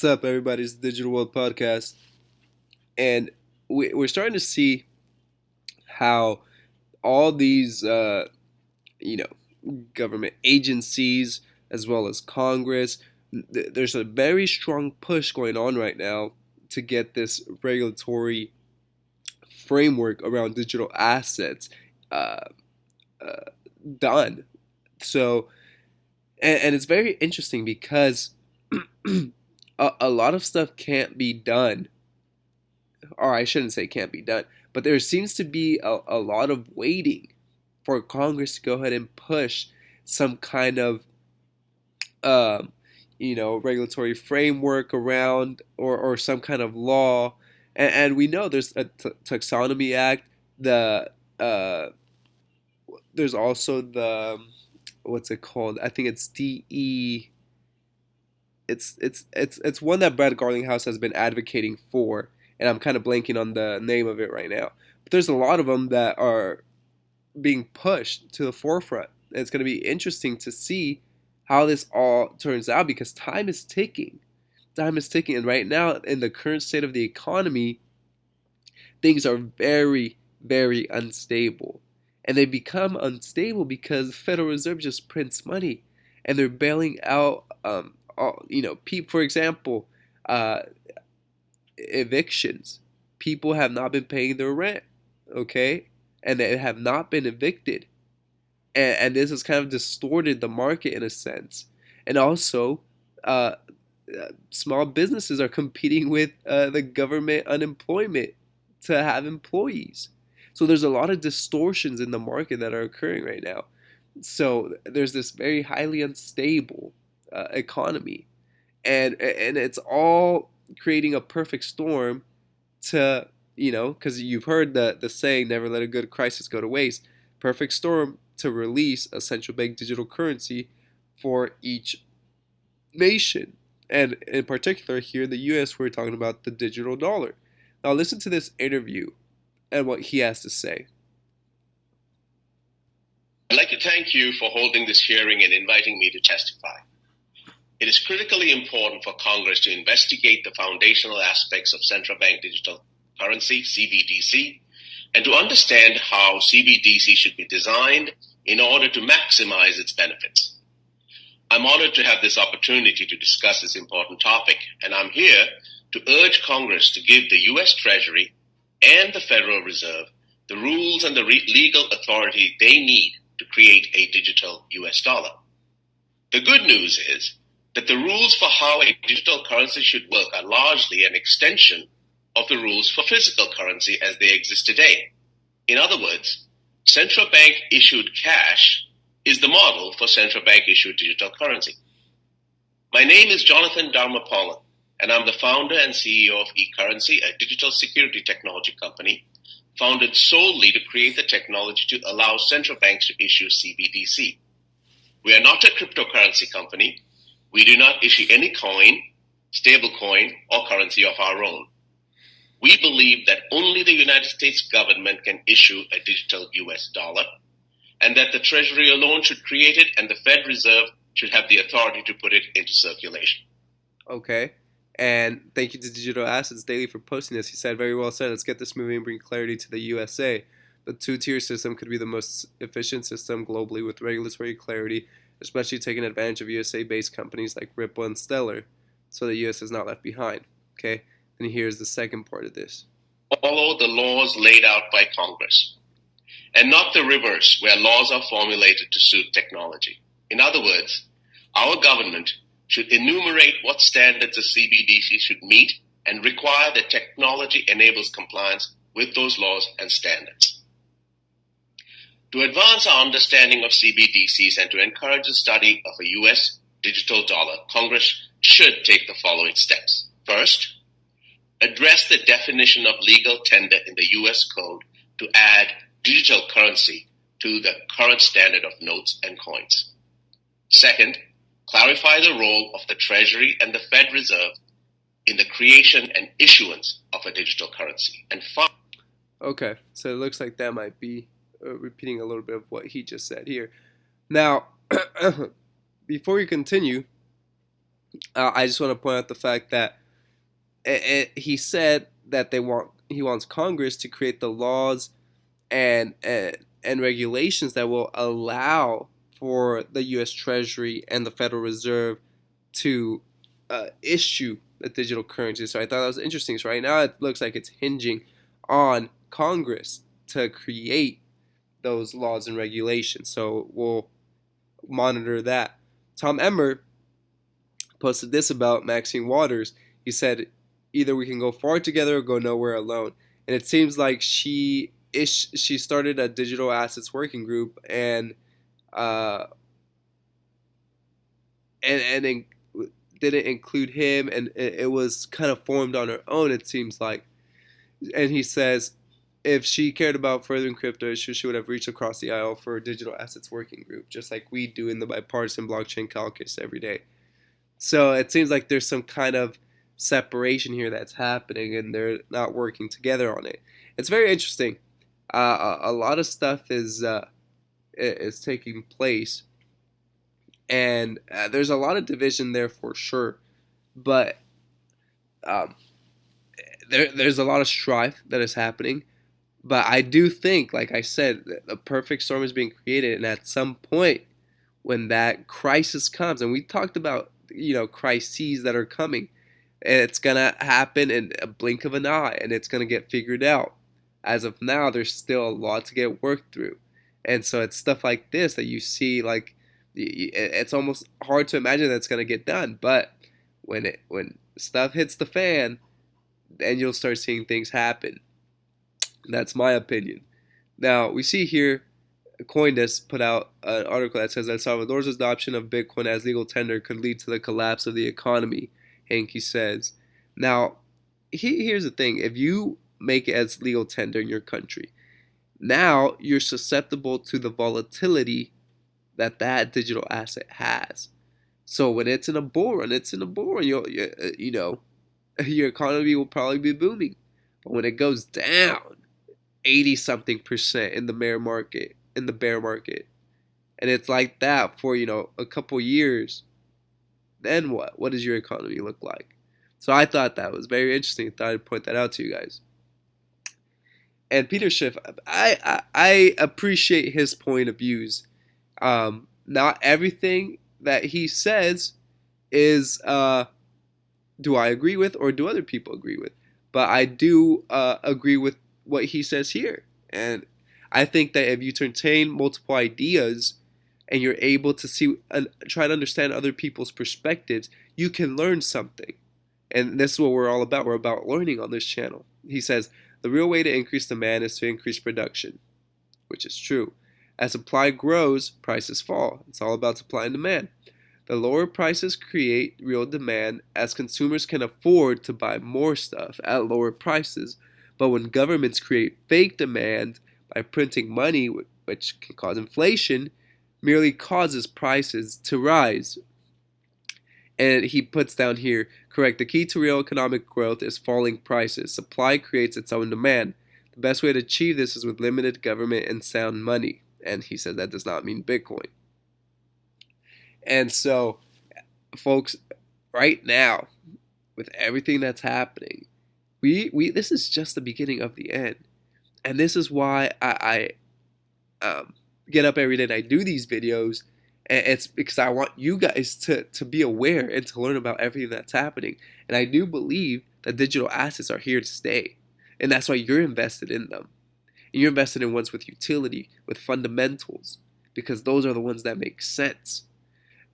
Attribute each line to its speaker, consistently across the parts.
Speaker 1: What's up, everybody? It's the Digital World Podcast, and we're starting to see how all these, you know, government agencies as well as Congress, there's a very strong push going on right now to get this regulatory framework around digital assets uh, uh, done. So, and it's very interesting because a lot of stuff can't be done, or I shouldn't say can't be done, but there seems to be a lot of waiting for Congress to go ahead and push some kind of, um, regulatory framework around, or some kind of law. And we know there's a taxonomy act. Uh, there's also what's it called? I think it's DE. It's one that Brad Garlinghouse has been advocating for, and I'm kind of blanking on the name of it right now. But there's a lot of them that are being pushed to the forefront. And it's going to be interesting to see how this all turns out because time is ticking. Time is ticking, and right now, in the current state of the economy, things are very, very unstable. And they become unstable because the Federal Reserve just prints money, and they're bailing out, people. For example, uh, evictions. People have not been paying their rent, okay, and they have not been evicted, and this has kind of distorted the market in a sense. And also, uh, small businesses are competing with the government unemployment to have employees. So there's a lot of distortions in the market that are occurring right now. So there's this very highly unstable economy, and it's all creating a perfect storm to, because you've heard the saying, never let a good crisis go to waste. Perfect storm to release a central bank digital currency for each nation. And in particular, here in the US, we're talking about the digital dollar. Now, listen to this interview and what he has to say.
Speaker 2: I'd like to thank you for holding this hearing and inviting me to testify. It is critically important for Congress to investigate the foundational aspects of central bank digital currency, CBDC, and to understand how CBDC should be designed in order to maximize its benefits. I'm honored to have this opportunity to discuss this important topic, and I'm here to urge Congress to give the U.S. Treasury and the Federal Reserve the rules and the legal authority they need to create a digital U.S. dollar. The good news is that the rules for how a digital currency should work are largely an extension of the rules for physical currency as they exist today. In other words, central bank issued cash is the model for central bank issued digital currency. My name is Jonathan Dharmapalan, and I'm the founder and CEO of ECurrency, a digital security technology company founded solely to create the technology to allow central banks to issue CBDC. We are not a cryptocurrency company. We do not issue any coin, stablecoin, or currency of our own. We believe that only the United States government can issue a digital US dollar, and that the Treasury alone should create it, and the Fed Reserve should have the authority to put it into circulation.
Speaker 1: Okay. And thank you to Digital Assets Daily for posting this. He said, very well said, let's get this moving and bring clarity to the USA. The two-tier system could be the most efficient system globally with regulatory clarity, especially taking advantage of USA-based companies like Ripple and Stellar, so the US is not left behind. Okay? And here's the second part of this.
Speaker 2: Follow the laws laid out by Congress, and not the reverse, where laws are formulated to suit technology. In other words, our government should enumerate what standards a CBDC should meet and require that technology enables compliance with those laws and standards. To advance our understanding of CBDCs and to encourage the study of a U.S. digital dollar, Congress should take the following steps. First, address the definition of legal tender in the U.S. Code to add digital currency to the current standard of notes and coins. Second, clarify the role of the Treasury and the Fed Reserve in the creation and issuance of a digital currency. And
Speaker 1: Okay, so it looks like that might be repeating a little bit of what he just said here. Now, before we continue, I just want to point out the fact that he said that he wants Congress to create the laws and regulations that will allow for the U.S. Treasury and the Federal Reserve to issue a digital currency. So I thought that was interesting. So right now it looks like it's hinging on Congress to create those laws and regulations. So we'll monitor that. Tom Emmer posted this about Maxine Waters. He said, "Either we can go far together or go nowhere alone." And it seems like she started a digital assets working group uh, and didn't include him, and it was kind of formed on her own. It seems like, and he says, if she cared about furthering crypto issues, she would have reached across the aisle for a digital assets working group, just like we do in the bipartisan blockchain caucus every day. So it seems like there's some kind of separation here that's happening, and they're not working together on it. It's very interesting. A lot of stuff is taking place, and there's a lot of division there for sure. But um, there's a lot of strife that is happening. But I do think, like I said, the perfect storm is being created, and at some point, when that crisis comes, and we talked about crises that are coming, and it's gonna happen in a blink of an eye, and it's gonna get figured out. As of now, there's still a lot to get worked through, and so it's stuff like this that you see, like it's almost hard to imagine that's gonna get done. But when stuff hits the fan, then you'll start seeing things happen. That's my opinion. Now we see here CoinDesk put out an article that says that Salvador's adoption of Bitcoin as legal tender could lead to the collapse of the economy, Hankey says. Now, here's the thing. If you make it as legal tender in your country, now you're susceptible to the volatility that that digital asset has. So when it's in a bull run, it's in a bull run. Your economy will probably be booming. But when it goes down 80 something percent in the bear market, and it's like that for a couple years, then what does your economy look like? So I thought that was very interesting. I thought I'd point that out to you guys. And Peter Schiff, I appreciate his point of views. Not everything that he says is do I agree with or do other people agree with, but I do agree with what he says here. And I think that if you entertain multiple ideas and you're able to see and try to understand other people's perspectives, you can learn something. And this is what we're all about. We're about learning on this channel. He says, the real way to increase demand is to increase production, which is true. As supply grows, prices fall. It's all about supply and demand. The lower prices create real demand as consumers can afford to buy more stuff at lower prices. But when governments create fake demand by printing money, which can cause inflation, merely causes prices to rise. And he puts down here, correct, the key to real economic growth is falling prices. Supply creates its own demand. The best way to achieve this is with limited government and sound money. And he said that does not mean Bitcoin. And so, folks, right now, with everything that's happening, we this is just the beginning of the end. And this is why I get up every day and I do these videos. And it's because I want you guys to be aware and to learn about everything that's happening. And I do believe that digital assets are here to stay. And that's why you're invested in them. And you're invested in ones with utility, with fundamentals, because those are the ones that make sense.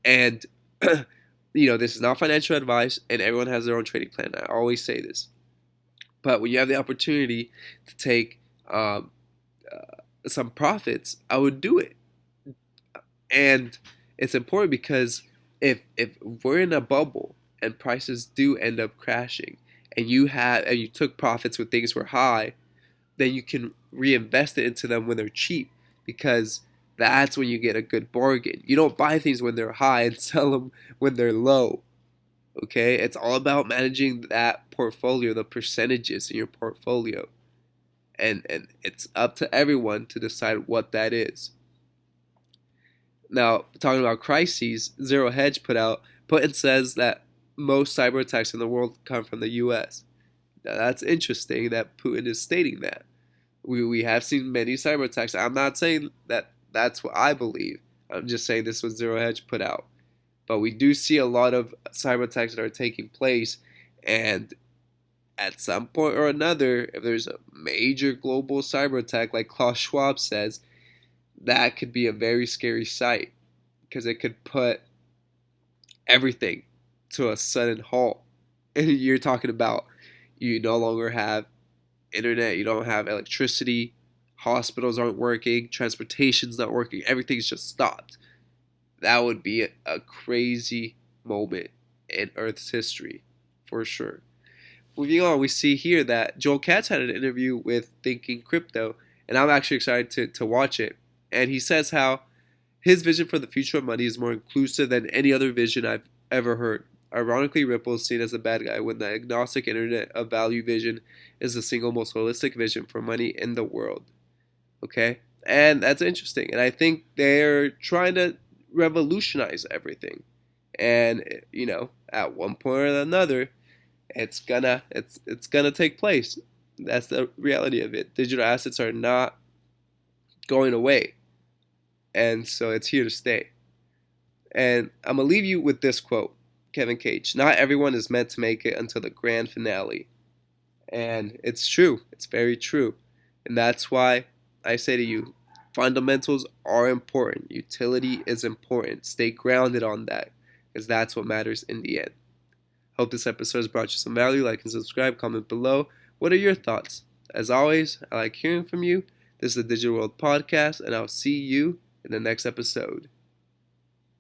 Speaker 1: And, this is not financial advice, and everyone has their own trading plan. I always say this. But when you have the opportunity to take some profits, I would do it. And it's important because if we're in a bubble and prices do end up crashing, and you took profits when things were high, then you can reinvest it into them when they're cheap, because that's when you get a good bargain. You don't buy things when they're high and sell them when they're low. Okay? It's all about managing that portfolio, the percentages in your portfolio. And it's up to everyone to decide what that is. Now, talking about crises, Zero Hedge put and says that most cyber attacks in the world come from the U.S. Now, that's interesting that Putin is stating that. We have seen many cyber attacks. I'm not saying that that's what I believe. I'm just saying this was Zero Hedge put out. But we do see a lot of cyber attacks that are taking place, and at some point or another, if there's a major global cyber attack, like Klaus Schwab says, that could be a very scary sight because it could put everything to a sudden halt. And you're talking about you no longer have internet, you don't have electricity, hospitals aren't working, transportation's not working, everything's just stopped. That would be a crazy moment in Earth's history, for sure. Moving on, we see here that Joel Katz had an interview with Thinking Crypto, and I'm actually excited to watch it. And he says how his vision for the future of money is more inclusive than any other vision I've ever heard. Ironically, Ripple is seen as the bad guy when the agnostic internet of value vision is the single most holistic vision for money in the world. Okay? And that's interesting. And I think they're trying to revolutionize everything. And at one point or another, it's gonna take place. That's the reality of it. Digital assets are not going away. And so it's here to stay. And I'm gonna leave you with this quote. Kevin Cage. Not everyone is meant to make it until the grand finale. And it's true. It's very true. And that's why I say to you, fundamentals are important. Utility is important. Stay grounded on that because that's what matters in the end. Hope this episode has brought you some value. Like and subscribe. Comment below. What are your thoughts? As always, I like hearing from you. This is the Digital World Podcast, and I'll see you in the next episode.